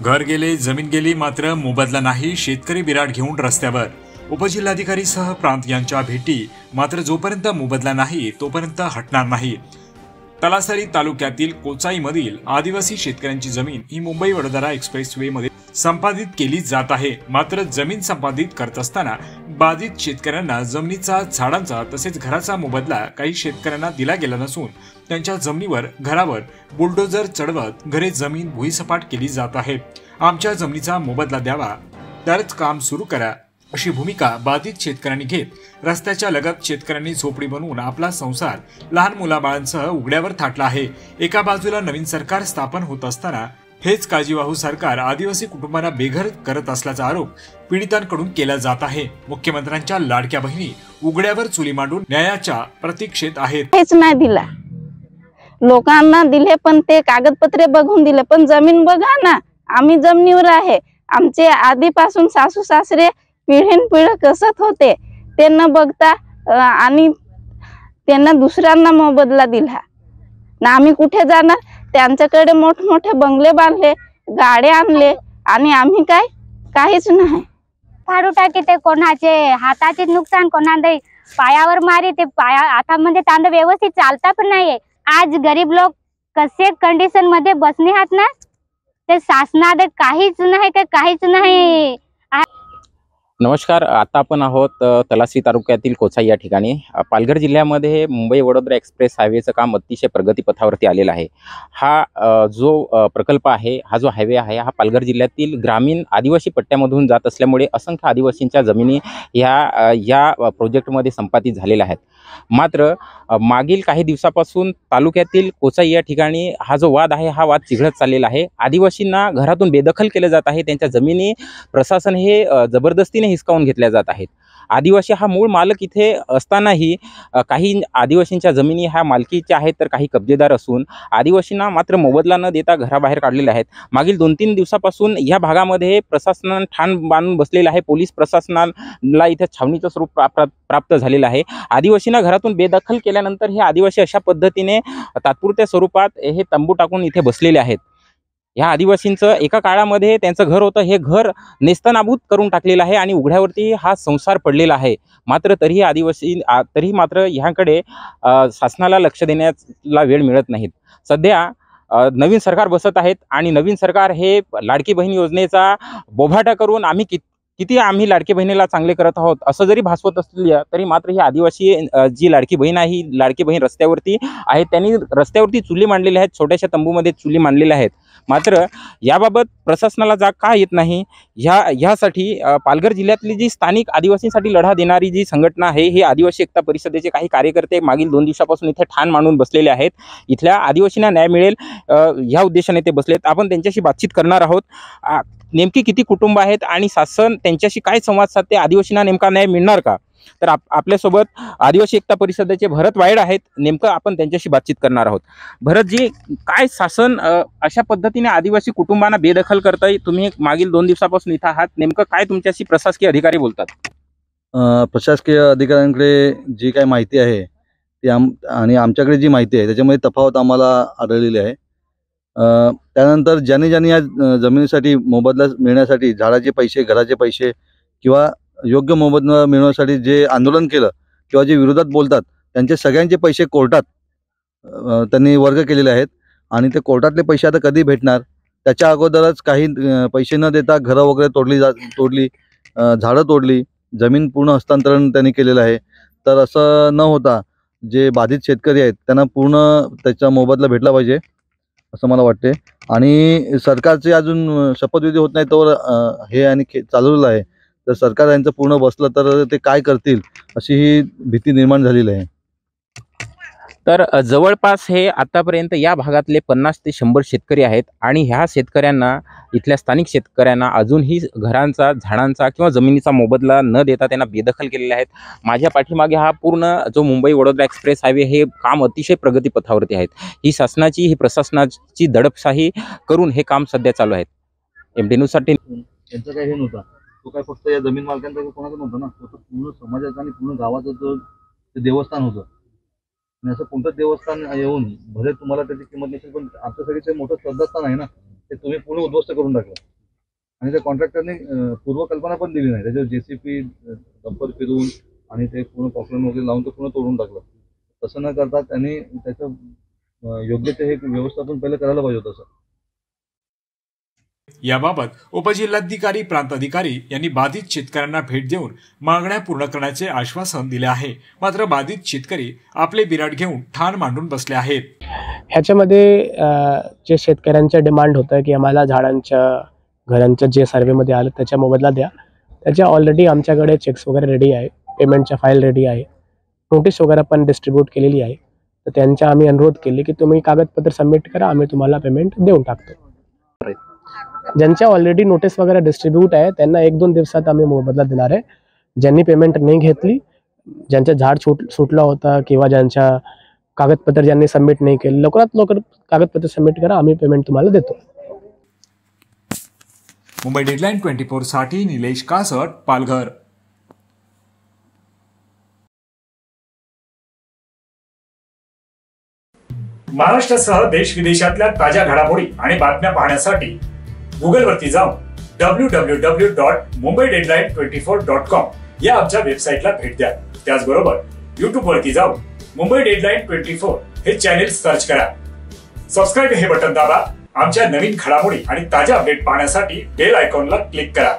घर गेले, जमीन गेली, मात्र मोबदला नाही. शेतकरी बिराड घेऊन रस्त्यावर. उपजिल्हाधिकारीसह प्रांत यांच्या भेटी. मात्र जोपर्यंत मोबदला नाही तोपर्यंत हटणार नाही. तलासरी तालुक्यातील कोचाईमधील आदिवासी शेतकऱ्यांची जमीन ही मुंबई वडोदरा एक्सप्रेसवे मध्ये संपादित केली जात आहे. मात्र जमीन संपादित करत असताना बाधित शेतकऱ्यांना जमिनीचा, झाडांचा तसेच घराचा मोबदला काही शेतकऱ्यांना दिला गेला नसून त्यांच्या जमिनीवर, घरावर बुलडोजर चढवत घरे, जमीन भुईसपाट केली जात आहे. आमच्या जमिनीचा मोबदला द्यावा, तरच काम सुरू करा, अशी भूमिका बाधित शेतकऱ्यांनी घेत रस्त्याच्या लगत शेतकऱ्यांनी झोपडी बनवून आपला संसार लहान मुलाबाळांसह उघड्यावर थाटला आहे. एका बाजूला नवीन सरकार स्थापन होत असताना हेच काळजीवाहू सरकार आदिवासी कुटुंबांना बेघर करत असल्याचा आरोप पीडितांकडून केला जात आहे. मुख्यमंत्र्यांच्या लाडक्या बहिणी उघड्यावर चुली मांडून न्यायाच्या प्रतीक्षेत आहेत. हेच नाही दिला, लोकांना दिले पण ते कागदपत्रे बघून दिले, पण जमीन बघा ना, आम्ही जमिनीवर आहे. आमचे आधीपासून सासू सासरे पिढीनपिढी कसत होते ते न बघता आणि त्यांना दुसऱ्यांना मोबदला दिला ना. आम्ही कुठे जाणार? त्यांच्याकडे मोठमोठे बंगले बांधले, गाडे आणले आणि आम्ही काहीच नाही. फाडू टाकी ते कोणाचे हाताचे नुकसान, कोणाचे पायावर मारी, ते आता म्हणजे तांदूळ व्यवस्थित चालता पण नाहीये. आज गरीब लोक कसे कंडिशन मध्ये बसणे आहात ना, ते शासनाने काहीच नाही. नमस्कार, आता आपण आहोत तलासरी तालुक्यातील कोचाई या ठिकाणी. पालघर जिल्ह्यामध्ये मुंबई वडोदरा एक्सप्रेस हायवेचं काम अतिशय प्रगतीपथावरती आलेलं आहे. हा जो प्रकल्प आहे, हा जो हायवे आहे, हा पालघर जिल्ह्यातील ग्रामीण आदिवासी पट्ट्यामधून जात असल्यामुळे असंख्य आदिवासींच्या जमिनी या प्रोजेक्टमध्ये संपादित झालेल्या आहेत. मात्र मागील काही दिवसापासून तालुक्यातील कोचाई या ठिकाणी हा जो वाद आहे, हा वाद चिघळत चाललेला आहे. आदिवासींना घरातून बेदखल केले जात आहे. त्यांच्या जमिनी प्रशासन हे जबरदस्तीने हिसकावून घेतल्या जात आहेत. आदिवासी हा मूळ मालक इथे असतानाही काही आदिवासींच्या जमिनी ह्या मालकीच्या आहेत, तर काही कब्जेदार असून आदिवासींना मात्र मोबदला न देता घराबाहेर काढलेले आहेत. मागील 2-3 दिवसापासून या भागामध्ये प्रशासनाने ठाण बांधून बसलेलं आहे. पोलीस प्रशासनाला इथे छावणीचं स्वरूप प्राप्त झालेलं आहे. आदिवासींना घरातून बेदखल केल्यानंतर हे आदिवासी अशा पद्धतीने तात्पुरत्या स्वरूपात हे तंबू टाकून इथे बसलेले आहेत. ह्या आदिवासींचं एका काळामध्ये त्यांचं घर होतं, हे घर नेस्तनाबूत करून टाकलेलं आहे आणि उघड्यावरती हा संसार पडलेला आहे. मात्र तरीही मात्र ह्याकडे शासनाला लक्ष देण्याला वेळ मिळत नाहीत. सध्या नवीन सरकार बसत आहेत आणि नवीन सरकार हे लाडकी बहीण योजनेचा बोभाटा करून किती आम्ही लाडकी बहिणीला चांगले करत आहोत असं जरी भासवत असले तरी मात्र ही आदिवासी जी लाडकी बहीण आहे, ही लाडकी बहीण रस्त्यावरती आहे. त्यांनी रस्त्यावरती चुली मांडलेल्या आहेत, छोट्याशा तंबूमध्ये चुली मांडलेल्या आहेत. मात्र याबाबत प्रशासनाला जाग का येत नाही, ह्यासाठी पालघर जिल्ह्यातली जी स्थानिक आदिवासींसाठी लढा देणारी जी संघटना आहे, ही आदिवासी एकता परिषदेचे काही कार्यकर्ते मागील 2 दिवसापासून इथे ठाण मांडून बसलेले आहेत. इथल्या आदिवासींना न्याय मिळेल ह्या उद्देशाने ते बसलेत. आपण त्यांच्याशी बातचीत करणार आहोत. नेमकी किती कुटुंब आहेत आणि शासन त्यांच्याशी काय संवाद साधते, आदिवासींना नेमका न्याय मिळणार का? तर आपल्यासोबत आदिवासी एकता परिषदेचे भरत वायड आहेत. नेमकं आपण त्यांच्याशी बातचीत करणार आहोत. भरतजी, काय शासन अशा पद्धतीने आदिवासी कुटुंबांना बेदखल करताय? तुम्ही मागील 2 दिवसापासून इथं आहात, नेमकं काय तुमच्याशी प्रशासकीय अधिकारी बोलतात? प्रशासकीय अधिकाऱ्यांकडे जी काय माहिती आहे ती आणि आमच्याकडे जी माहिती आहे त्याच्यामध्ये तफावत आम्हाला आढळलेली आहे. त्यानंतर ज्यांनी या जमिनीसाठी मोबदला मिळण्यासाठी झाडाचे पैसे, घराचे पैसे किंवा योग्य मोबदला मिळवण्यासाठी जे आंदोलन केलं किंवा जे विरोधात बोलतात, त्यांचे सगळ्यांचे पैसे कोर्टात त्यांनी वर्ग केलेले आहेत आणि ते कोर्टातले पैसे आता कधी भेटणार? त्याच्या अगोदरच काही पैसे न देता घरं वगैरे तोडली, झाडं तोडली, जमीन पूर्ण हस्तांतरण त्यांनी केलेलं आहे. तर असं न होता जे बाधित शेतकरी आहेत त्यांना पूर्ण त्याचा मोबदला भेटला पाहिजे असं मला वाटते. आणि सरकारचे अजून शपथविधी होत नाही तर हे आणि चालवलेलं आहे. जर सरकार यांचं पूर्ण बसलं तर ते काय करतील अशी ही भीती निर्माण झालेली आहे. तर जवळपास हे आतापर्यंत या भागातले 50 ते 100 शेतकरी आहेत आणि ह्या शेतकऱ्यांना, इथल्या स्थानिक शेतकऱ्यांना अजूनही घरांचा, झाडांचा किंवा जमिनीचा मोबदला न देता त्यांना बेदखल केलेले आहेत. माझ्या पाठीमागे हा पूर्ण जो मुंबई वडोदरा एक्सप्रेस हायवे, हे काम अतिशय प्रगतीपथावरती आहेत. ही शासनाची, ही प्रशासनाची दडपशाही करून हे काम सध्या चालू आहेत. MD न्यूजसाठी त्यांचं काही हे नव्हतं, तो काय फक्त या जमीन मालकांचा कोणाचं नव्हतं ना, तो पूर्ण समाजाचं आणि पूर्ण गावाचं ते देवस्थान होतं. आणि असं कोणतं देवस्थान येऊन भले तुम्हाला त्याची किंमत नसेल, पण आमच्यासाठी ते मोठं श्रद्धास्थान आहे ना, ते तुम्ही पूर्ण उद्ध्वस्त करून टाकलं. आणि त्या कॉन्ट्रॅक्टरने पूर्वकल्पना पण दिली नाही. त्याच्यावर JCP डंपर फिरवून आणि ते पूर्ण पॉकलन वगैरे लावून ते पूर्ण तोडून टाकलं. तसं न करता त्यांनी त्याचं योग्य ते हे व्यवस्थापन पहिलं करायला पाहिजे होतं सर. याबाबत उपजिल्हाधिकारी प्रांत अधिकारी यांनी बाधित शेतकऱ्यांना भेट देऊन मागण्या पूर्ण करण्याचे आश्वासन दिले आहे. मात्र बाधित शेतकरी आपले बिराड घेऊन ठाण मांडून बसले आहेत. ह्याच्यामध्ये जे शेतकऱ्यांच्या डिमांड होतं की आम्हाला झाडांच्या घरांच्या जे सर्वेमध्ये आलं त्याच्या मोबदला द्या, त्याच्या ऑलरेडी आमच्याकडे चेक्स वगैरे रेडी आहे, पेमेंटच्या फाईल रेडी आहे, नोटीस वगैरे पण डिस्ट्रीब्यूट केलेली आहे. तर त्यांचा आम्ही अनुरोध केले की तुम्ही कागदपत्र सबमिट करा, आम्ही तुम्हाला पेमेंट देऊन टाकतो. ज्यांच्या ऑलरेडी नोटीस वगैरे डिस्ट्रीब्यूट आहे त्यांना 1-2 दिवसात आम्ही मोबदला देणार आहे. ज्यांनी पेमेंट नाही घेतली, ज्यांचं झाड सुटलं होतं किंवा ज्यांच्या कागदपत्र ज्यांनी सबमिट नाही केले, लवकरात लवकर कागदपत्र सबमिट करा, आम्ही पेमेंट तुम्हाला देतो. मुंबई डेडलाईन 24 साठी निलेश कासट, पालघर. महाराष्ट्रासह देश विदेशातल्या ताज्या घडामोडी आणि बातम्या पाहण्यासाठी गुगलवरती जाऊन www.mumbaideadline24.com या आमच्या वेबसाईटला भेट द्या. त्याचबरोबर YouTube वरती जाऊन मुंबई डेडलाईन 24 हे चॅनेल सर्च करा. सबस्क्राईब हे बटन दाबा. आमच्या नवीन घडामोडी आणि ताज्या अपडेट पाहण्यासाठी बेल आयकॉनला क्लिक करा.